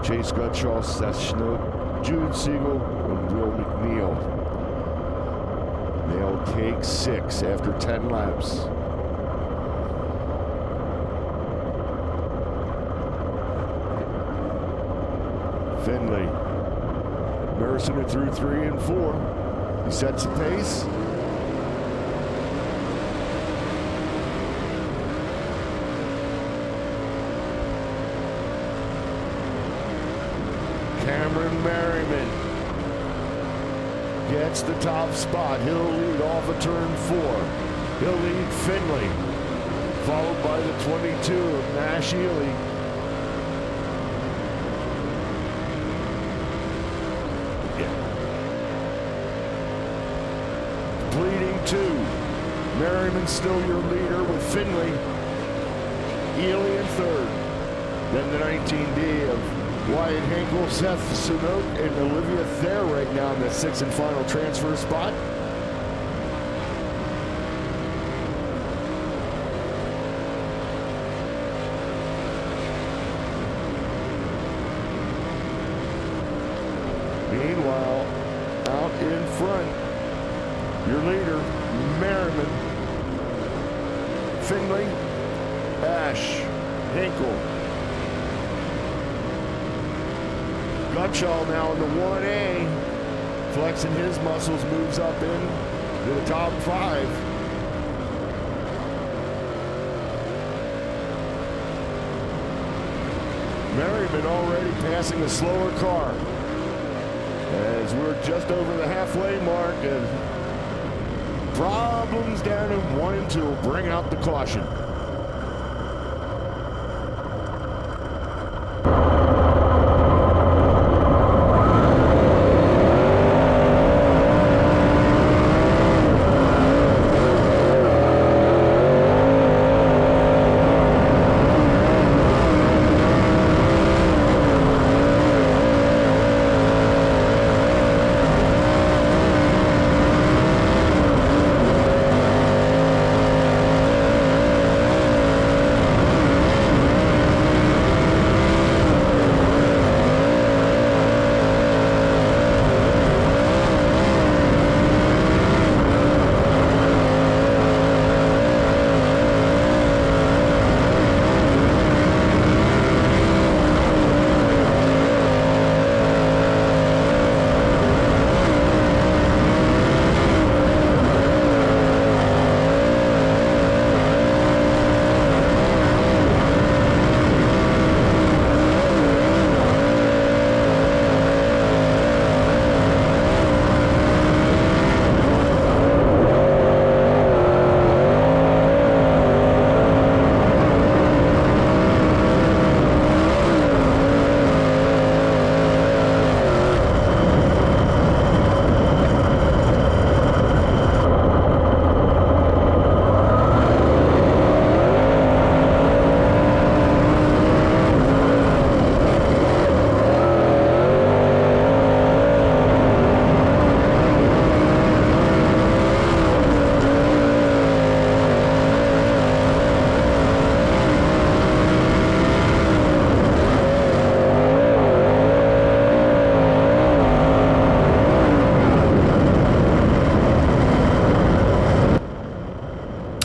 Chase Gutshaw, Seth Schnook, Jude Siegel, and Will McNeil. They'll take 6 after 10 laps. Finley. Nursing it through 3 and 4. He sets the pace. Cameron Merriman gets the top spot. He'll lead off of turn 4. He'll lead Finley, followed by the 22 of Nash Ely. Bleeding 2. Merriman still your leader with Finley. Ely in 3rd. Then the 19D of Wyatt Henkel, Seth Sunok, and Olivia Thayer right now in the 6th and final transfer spot. Meanwhile, out in front, your leader, Merriman, Finley, Ash, Henkel. Gutshaw now in the 1A, flexing his muscles, moves up in to the top 5. Merriman already passing a slower car as we're just over the halfway mark, and problems down in 1 and 2 will bring out the caution.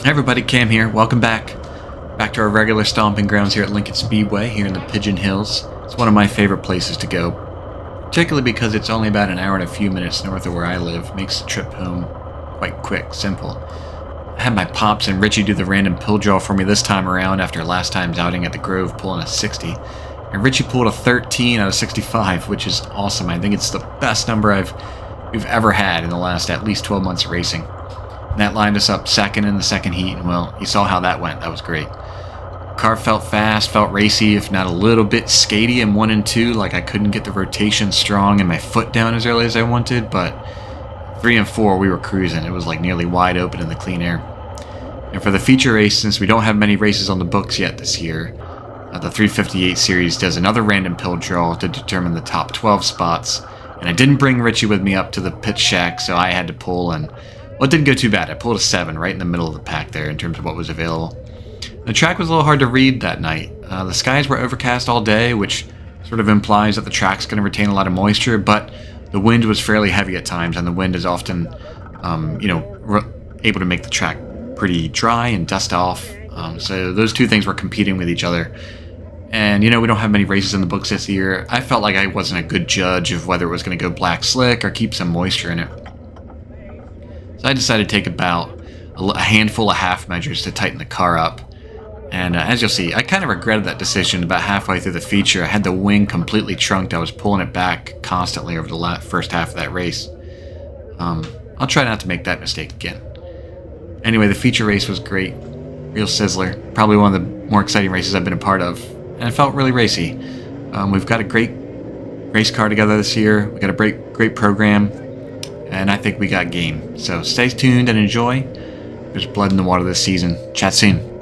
Hey everybody, Cam here. Welcome back to our regular stomping grounds here at Lincoln Speedway here in the Pigeon Hills. It's one of my favorite places to go, particularly because it's only about an hour and a few minutes north of where I live. Makes the trip home quite quick, simple. I had my pops and Richie do the random pill draw for me this time around after last time's outing at the Grove pulling a 60. And Richie pulled a 13 out of 65, which is awesome. I think it's the best number we've ever had in the last at least 12 months of racing. And that lined us up second in the second heat, and well, you saw how that went. That was great. Car felt fast, felt racy, if not a little bit skatey in 1 and 2, like I couldn't get the rotation strong and my foot down as early as I wanted, but 3 and 4 we were cruising. It was like nearly wide open in the clean air. And for the feature race, since we don't have many races on the books yet this year, the 358 series does another random pill draw to determine the top 12 spots, and I didn't bring Richie with me up to the pit shack, so I had to pull, and well, it didn't go too bad. I pulled a 7 right in the middle of the pack there in terms of what was available. The track was a little hard to read that night. The skies were overcast all day, which sort of implies that the track's going to retain a lot of moisture, but the wind was fairly heavy at times, and the wind is often, able to make the track pretty dry and dust off. So those two things were competing with each other. And, we don't have many races in the books this year. I felt like I wasn't a good judge of whether it was going to go black slick or keep some moisture in it. So I decided to take about a handful of half measures to tighten the car up. And as you'll see, I kind of regretted that decision about halfway through the feature. I had the wing completely trunked. I was pulling it back constantly over the first half of that race. I'll try not to make that mistake again. Anyway, the feature race was great. Real sizzler. Probably one of the more exciting races I've been a part of. And it felt really racy. We've got a great race car together this year. We got a great program. And I think we got game. So stay tuned and enjoy. There's blood in the water this season. Chat soon.